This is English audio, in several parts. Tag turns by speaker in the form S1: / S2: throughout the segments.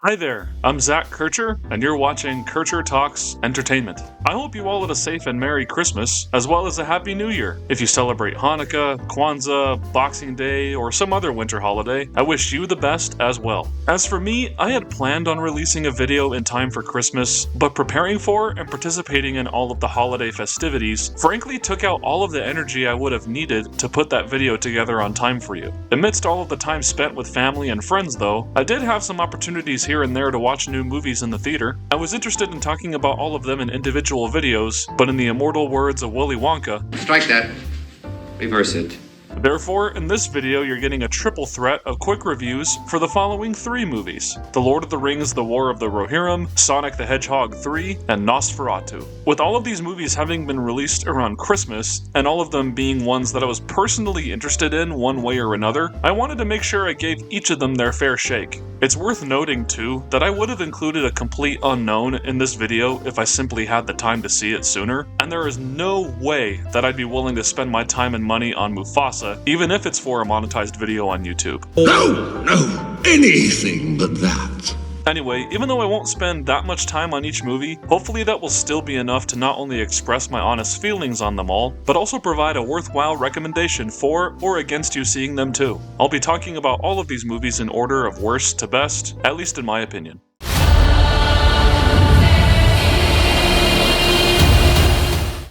S1: Hi there, I'm Zach Kircher, and you're watching Kircher Talks Entertainment. I hope you all had a safe and Merry Christmas, as well as a Happy New Year. If you celebrate Hanukkah, Kwanzaa, Boxing Day, or some other winter holiday, I wish you the best as well. As for me, I had planned on releasing a video in time for Christmas, but preparing for and participating in all of the holiday festivities frankly took out all of the energy I would have needed to put that video together on time for you. Amidst all of the time spent with family and friends though, I did have some opportunities here and there to watch new movies in the theater. I was interested in talking about all of them in individual videos, but in the immortal words of Willy Wonka,
S2: strike that. Reverse it.
S1: Therefore, in this video, you're getting a triple threat of quick reviews for the following 3 movies: The Lord of the Rings, The War of the Rohirrim, Sonic the Hedgehog 3, and Nosferatu. With all of these movies having been released around Christmas, and all of them being ones that I was personally interested in one way or another, I wanted to make sure I gave each of them their fair shake. It's worth noting, too, that I would have included a complete unknown in this video if I simply had the time to see it sooner, and there is no way that I'd be willing to spend my time and money on Mufasa, even if it's for a monetized video on YouTube.
S3: No, anything but that.
S1: Anyway, even though I won't spend that much time on each movie, hopefully that will still be enough to not only express my honest feelings on them all, but also provide a worthwhile recommendation for or against you seeing them too. I'll be talking about all of these movies in order of worst to best, at least in my opinion.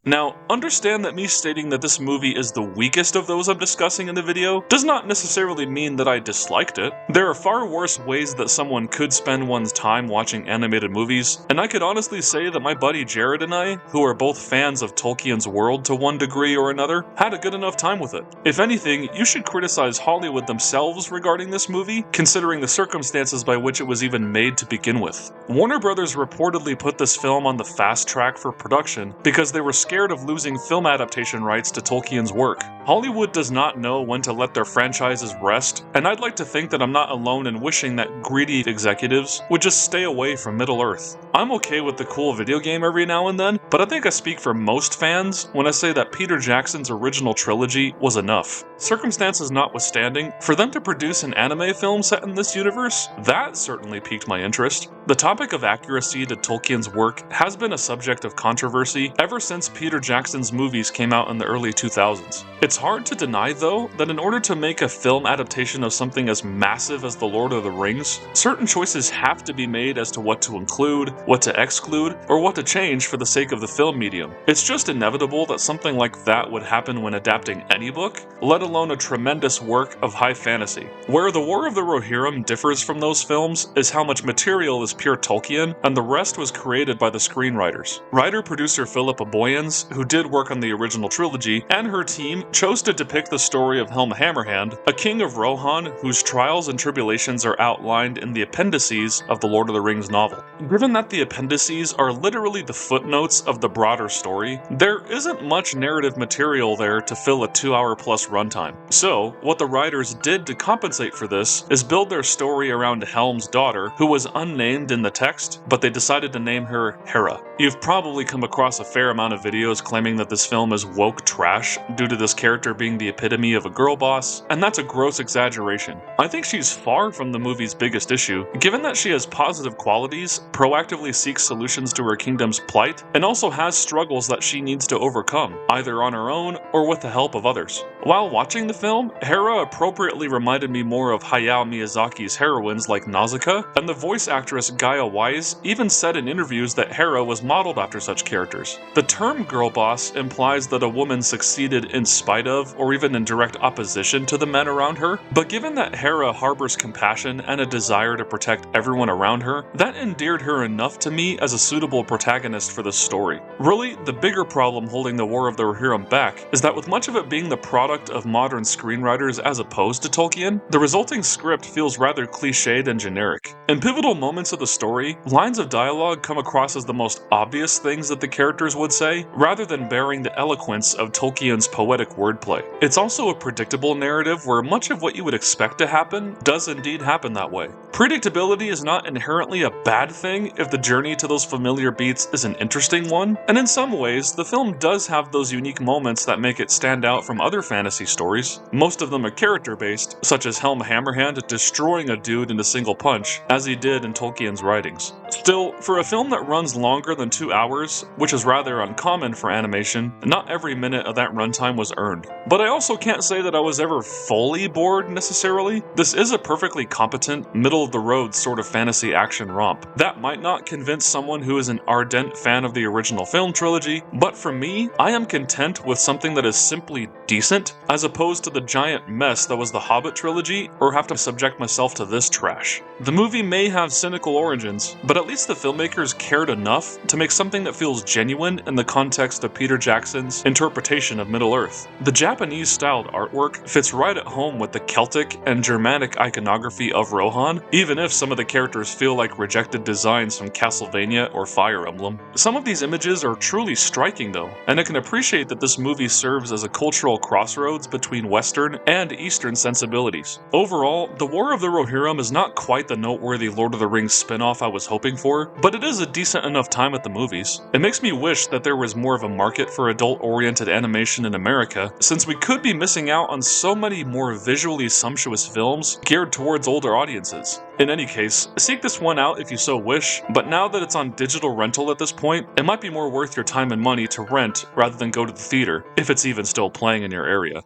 S1: Now, understand that me stating that this movie is the weakest of those I'm discussing in the video does not necessarily mean that I disliked it. There are far worse ways that someone could spend one's time watching animated movies, and I could honestly say that my buddy Jared and I, who are both fans of Tolkien's world to one degree or another, had a good enough time with it. If anything, you should criticize Hollywood themselves regarding this movie, considering the circumstances by which it was even made to begin with. Warner Brothers reportedly put this film on the fast track for production because they were scared of losing film adaptation rights to Tolkien's work. Hollywood does not know when to let their franchises rest, and I'd like to think that I'm not alone in wishing that greedy executives would just stay away from Middle-earth. I'm okay with the cool video game every now and then, but I think I speak for most fans when I say that Peter Jackson's original trilogy was enough. Circumstances notwithstanding, for them to produce an anime film set in this universe, that certainly piqued my interest. The topic of accuracy to Tolkien's work has been a subject of controversy ever since Peter Jackson's movies came out in the early 2000s. It's hard to deny, though, that in order to make a film adaptation of something as massive as The Lord of the Rings, certain choices have to be made as to what to include, what to exclude, or what to change for the sake of the film medium. It's just inevitable that something like that would happen when adapting any book, let alone a tremendous work of high fantasy. Where The War of the Rohirrim differs from those films is how much material is pure Tolkien, and the rest was created by the screenwriters. Writer-producer Philippa Boyens, who did work on the original trilogy, and her team chose to depict the story of Helm Hammerhand, a king of Rohan whose trials and tribulations are outlined in the appendices of the Lord of the Rings novel. Given that the appendices are literally the footnotes of the broader story, there isn't much narrative material there to fill a 2-hour-plus runtime. So, what the writers did to compensate for this is build their story around Helm's daughter, who was unnamed in the text, but they decided to name her Hera. You've probably come across a fair amount of videos claiming that this film is woke trash due to this character being the epitome of a girl boss, and that's a gross exaggeration. I think she's far from the movie's biggest issue, given that she has positive qualities, proactively seeks solutions to her kingdom's plight, and also has struggles that she needs to overcome, either on her own or with the help of others. While watching the film, Hera appropriately reminded me more of Hayao Miyazaki's heroines like Nausicaa, and the voice actress Gaia Wise even said in interviews that Hera was modeled after such characters. The term girl boss implies that a woman succeeded in spite of, or even in direct opposition to the men around her, but given that Hera harbors compassion and a desire to protect everyone around her, that endeared her enough to me as a suitable protagonist for the story. Really, the bigger problem holding The War of the Rohirrim back is that with much of it being the product of modern screenwriters as opposed to Tolkien, the resulting script feels rather cliched and generic. In pivotal moments of the story, lines of dialogue come across as the most obvious things that the characters would say, rather than bearing the eloquence of Tolkien's poetic wordplay. It's also a predictable narrative where much of what you would expect to happen does indeed happen that way. Predictability is not inherently a bad thing if the journey to those familiar beats is an interesting one, and in some ways, the film does have those unique moments that make it stand out from other fan fantasy stories. Most of them are character-based, such as Helm Hammerhand destroying a dude in a single punch, as he did in Tolkien's writings. Still, for a film that runs longer than 2 hours, which is rather uncommon for animation, not every minute of that runtime was earned. But I also can't say that I was ever fully bored necessarily. This is a perfectly competent, middle-of-the-road sort of fantasy action romp. That might not convince someone who is an ardent fan of the original film trilogy, but for me, I am content with something that is simply decent, as opposed to the giant mess that was the Hobbit trilogy, or have to subject myself to this trash. The movie may have cynical origins, but at least the filmmakers cared enough to make something that feels genuine in the context of Peter Jackson's interpretation of Middle-earth. The Japanese-styled artwork fits right at home with the Celtic and Germanic iconography of Rohan, even if some of the characters feel like rejected designs from Castlevania or Fire Emblem. Some of these images are truly striking though, and I can appreciate that this movie serves as a cultural crossroads between Western and Eastern sensibilities. Overall, The War of the Rohirrim is not quite the noteworthy Lord of the Rings spin-off I was hoping for, but it is a decent enough time at the movies. It makes me wish that there was more of a market for adult-oriented animation in America, since we could be missing out on so many more visually sumptuous films geared towards older audiences. In any case, seek this one out if you so wish, but now that it's on digital rental at this point, it might be more worth your time and money to rent rather than go to the theater, if it's even still playing in your area.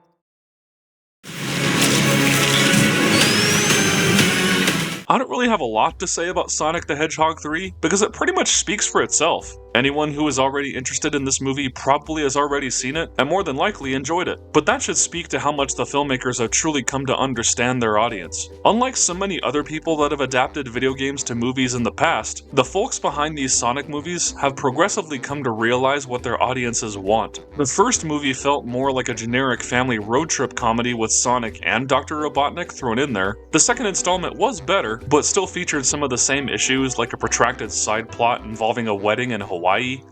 S1: I don't really have a lot to say about Sonic the Hedgehog 3, because it pretty much speaks for itself. Anyone who is already interested in this movie probably has already seen it, and more than likely enjoyed it. But that should speak to how much the filmmakers have truly come to understand their audience. Unlike so many other people that have adapted video games to movies in the past, the folks behind these Sonic movies have progressively come to realize what their audiences want. The first movie felt more like a generic family road trip comedy with Sonic and Dr. Robotnik thrown in there. The second installment was better, but still featured some of the same issues like a protracted side plot involving a wedding in Hawaii.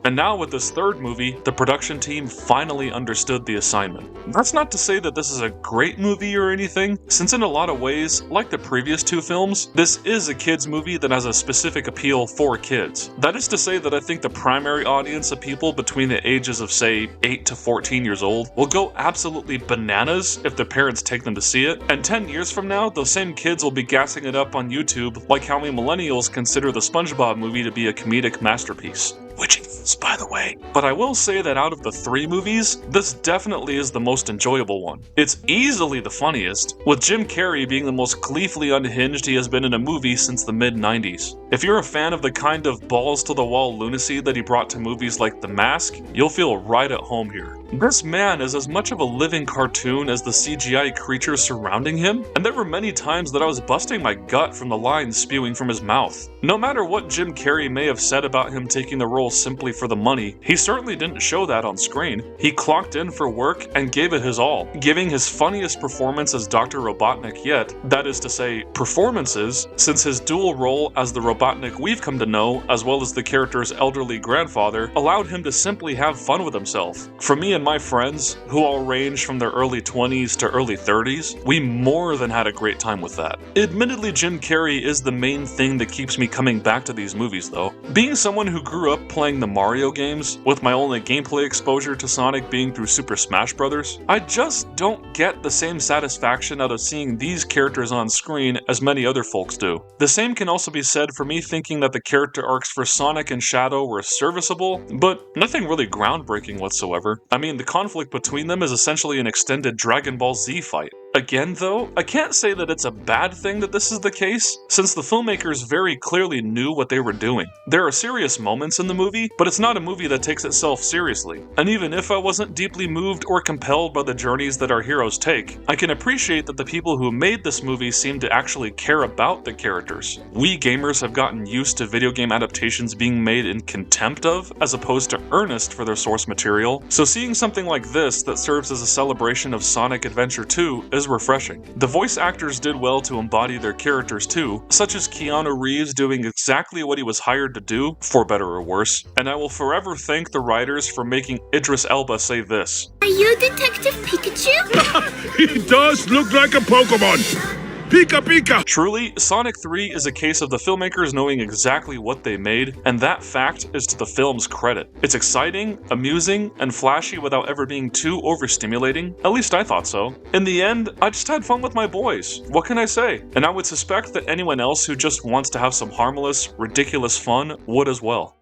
S1: And now with this third movie, the production team finally understood the assignment. That's not to say that this is a great movie or anything, since in a lot of ways, like the previous two films, this is a kids movie that has a specific appeal for kids. That is to say that I think the primary audience of people between the ages of say 8 to 14 years old will go absolutely bananas if their parents take them to see it, and 10 years from now, those same kids will be gassing it up on YouTube like how many millennials consider the SpongeBob movie to be a comedic masterpiece. Which it is, by the way. But I will say that out of the 3 movies, this definitely is the most enjoyable one. It's easily the funniest, with Jim Carrey being the most gleefully unhinged he has been in a movie since the mid-90s. If you're a fan of the kind of balls-to-the-wall lunacy that he brought to movies like The Mask, you'll feel right at home here. This man is as much of a living cartoon as the CGI creatures surrounding him, and there were many times that I was busting my gut from the lines spewing from his mouth. No matter what Jim Carrey may have said about him taking the role simply for the money, he certainly didn't show that on screen. He clocked in for work and gave it his all, giving his funniest performance as Dr. Robotnik yet, that is to say, performances, since his dual role as the Robotnik we've come to know, as well as the character's elderly grandfather, allowed him to simply have fun with himself. For me and my friends, who all range from their early 20s to early 30s, we more than had a great time with that. Admittedly, Jim Carrey is the main thing that keeps me coming back to these movies though. Being someone who grew up playing the Mario games, with my only gameplay exposure to Sonic being through Super Smash Bros., I just don't get the same satisfaction out of seeing these characters on screen as many other folks do. The same can also be said for me thinking that the character arcs for Sonic and Shadow were serviceable, but nothing really groundbreaking whatsoever. I mean, the conflict between them is essentially an extended Dragon Ball Z fight. Again though, I can't say that it's a bad thing that this is the case, since the filmmakers very clearly knew what they were doing. There are serious moments in the movie, but it's not a movie that takes itself seriously. And even if I wasn't deeply moved or compelled by the journeys that our heroes take, I can appreciate that the people who made this movie seem to actually care about the characters. We gamers have gotten used to video game adaptations being made in contempt of, as opposed to earnest for their source material, so seeing something like this that serves as a celebration of Sonic Adventure 2 is refreshing. The voice actors did well to embody their characters too, such as Keanu Reeves doing exactly what he was hired to do, for better or worse, and I will forever thank the writers for making Idris Elba say this.
S4: Are you Detective Pikachu?
S3: He does look like a Pokemon! Pika Pika!
S1: Truly, Sonic 3 is a case of the filmmakers knowing exactly what they made, and that fact is to the film's credit. It's exciting, amusing, and flashy without ever being too overstimulating. At least I thought so. In the end, I just had fun with my boys. What can I say? And I would suspect that anyone else who just wants to have some harmless, ridiculous fun would as well.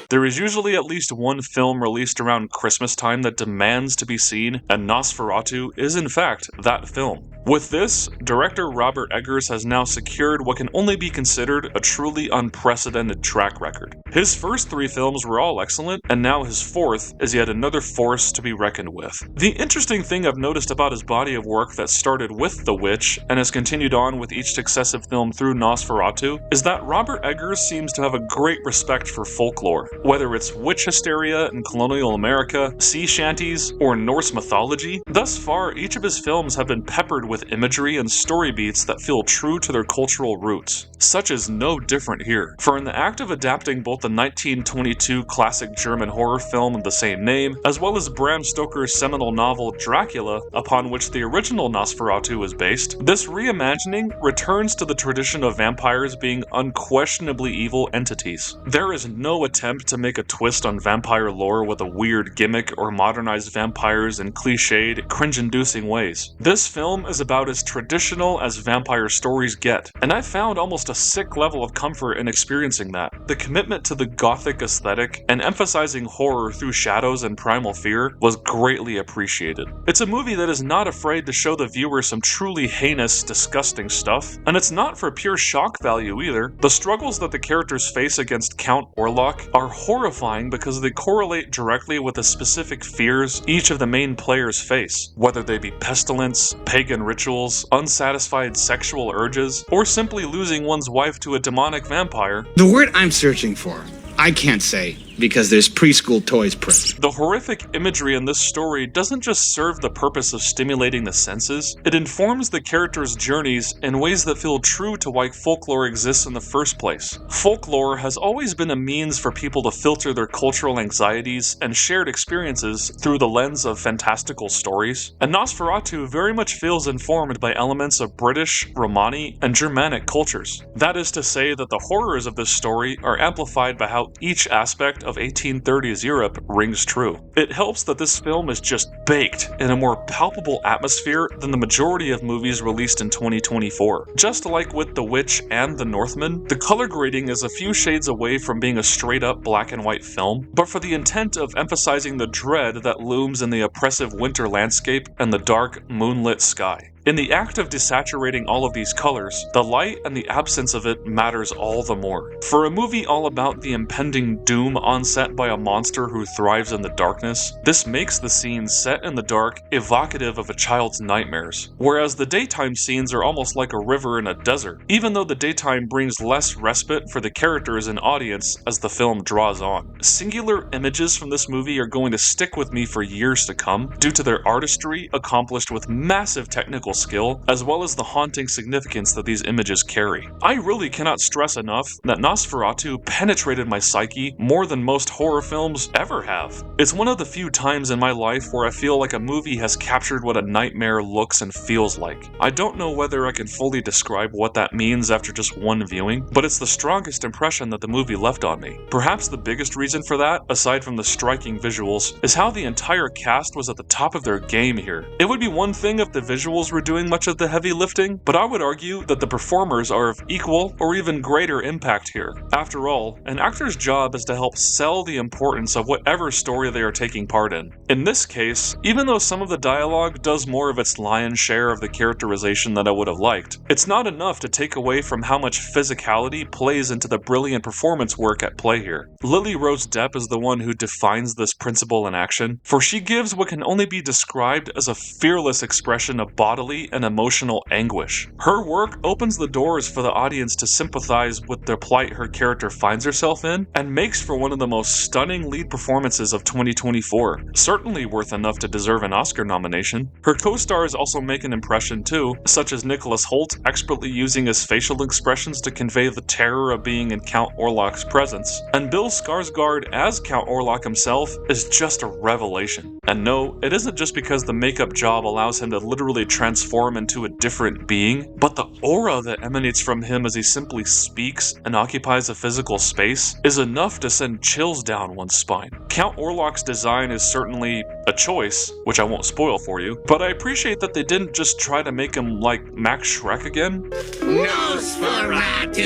S1: There is usually at least one film released around Christmas time that demands to be seen, and Nosferatu is in fact that film. With this, director Robert Eggers has now secured what can only be considered a truly unprecedented track record. His first 3 films were all excellent, and now his 4th is yet another force to be reckoned with. The interesting thing I've noticed about his body of work that started with The Witch and has continued on with each successive film through Nosferatu is that Robert Eggers seems to have a great respect for folklore. Whether it's witch hysteria in colonial America, sea shanties, or Norse mythology, thus far each of his films have been peppered with imagery and story beats that feel true to their cultural roots. Such is no different here, for in the act of adapting both the 1922 classic German horror film of the same name, as well as Bram Stoker's seminal novel Dracula, upon which the original Nosferatu is based, this reimagining returns to the tradition of vampires being unquestionably evil entities. There is no attempt to make a twist on vampire lore with a weird gimmick or modernize vampires in cliched, cringe-inducing ways. This film is about as traditional as vampire stories get, and I found almost a sick level of comfort in experiencing that. The commitment to the gothic aesthetic and emphasizing horror through shadows and primal fear was greatly appreciated. It's a movie that is not afraid to show the viewer some truly heinous, disgusting stuff, and it's not for pure shock value either. The struggles that the characters face against Count Orlok are horrifying because they correlate directly with the specific fears each of the main players face, whether they be pestilence, pagan rituals, unsatisfied sexual urges, or simply losing one's wife to a demonic vampire.
S4: The word I'm searching for, I can't say, because there's preschool toys present.
S1: The horrific imagery in this story doesn't just serve the purpose of stimulating the senses, it informs the characters' journeys in ways that feel true to why folklore exists in the first place. Folklore has always been a means for people to filter their cultural anxieties and shared experiences through the lens of fantastical stories, and Nosferatu very much feels informed by elements of British, Romani, and Germanic cultures. That is to say that the horrors of this story are amplified by how each aspect of 1830s Europe rings true. It helps that this film is just baked in a more palpable atmosphere than the majority of movies released in 2024. Just like with The Witch and The Northman, the color grading is a few shades away from being a straight-up black and white film, but for the intent of emphasizing the dread that looms in the oppressive winter landscape and the dark, moonlit sky. In the act of desaturating all of these colors, the light and the absence of it matters all the more. For a movie all about the impending doom onset by a monster who thrives in the darkness, this makes the scenes set in the dark evocative of a child's nightmares, whereas the daytime scenes are almost like a river in a desert, even though the daytime brings less respite for the characters and audience as the film draws on. Singular images from this movie are going to stick with me for years to come, due to their artistry accomplished with massive technical skill, as well as the haunting significance that these images carry. I really cannot stress enough that Nosferatu penetrated my psyche more than most horror films ever have. It's one of the few times in my life where I feel like a movie has captured what a nightmare looks and feels like. I don't know whether I can fully describe what that means after just one viewing, but it's the strongest impression that the movie left on me. Perhaps the biggest reason for that, aside from the striking visuals, is how the entire cast was at the top of their game here. It would be one thing if the visuals were doing much of the heavy lifting, but I would argue that the performers are of equal or even greater impact here. After all, an actor's job is to help sell the importance of whatever story they are taking part in. In this case, even though some of the dialogue does more of its lion's share of the characterization that I would have liked, it's not enough to take away from how much physicality plays into the brilliant performance work at play here. Lily Rose Depp is the one who defines this principle in action, for she gives what can only be described as a fearless expression of bodily and emotional anguish. Her work opens the doors for the audience to sympathize with the plight her character finds herself in, and makes for one of the most stunning lead performances of 2024, certainly worth enough to deserve an Oscar nomination. Her co-stars also make an impression too, such as Nicholas Hoult expertly using his facial expressions to convey the terror of being in Count Orlok's presence, and Bill Skarsgård as Count Orlok himself is just a revelation. And no, it isn't just because the makeup job allows him to literally transform into a different being, but the aura that emanates from him as he simply speaks and occupies a physical space is enough to send chills down one's spine. Count Orlok's design is certainly a choice, which I won't spoil for you, but I appreciate that they didn't just try to make him like Max Shrek again.
S3: Nosferatu!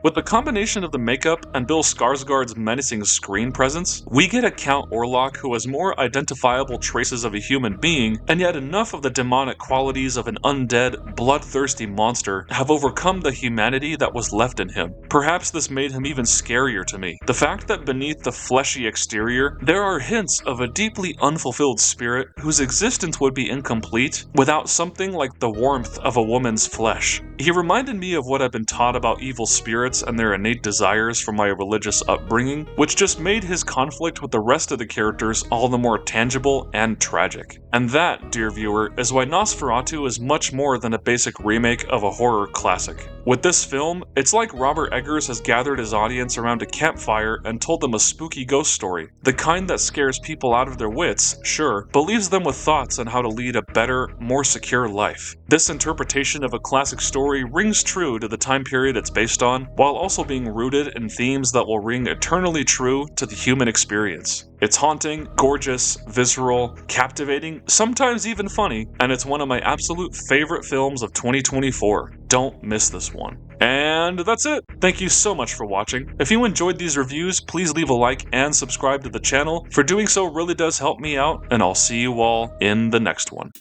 S1: With the combination of the makeup and Bill Skarsgård's menacing screen presence, we get a Count Orlok who has more identifiable traces of a human being, and yet enough of the demonic qualities of an undead, bloodthirsty monster have overcome the humanity that was left in him. Perhaps this made him even scarier to me. The fact that beneath the fleshy exterior, there are hints of a deeply unfulfilled spirit whose existence would be incomplete without something like the warmth of a woman's flesh. He reminded me of what I've been taught about evil spirits and their innate desires from my religious upbringing, which just made his conflict with the rest of the characters all the more tangible and tragic. And that, dear viewer, is why Nosferatu is much more than a basic remake of a horror classic. With this film, it's like Robert Eggers has gathered his audience around a campfire and told them a spooky ghost story. The kind that scares people out of their wits, sure, but leaves them with thoughts on how to lead a better, more secure life. This interpretation of a classic story rings true to the time period it's based on, while also being rooted in themes that will ring eternally true to the human experience. It's haunting, gorgeous, visceral, captivating, sometimes even funny, and it's one of my absolute favorite films of 2024. Don't miss this one. And that's it. Thank you so much for watching. If you enjoyed these reviews, please leave a like and subscribe to the channel. For doing so really does help me out, and I'll see you all in the next one.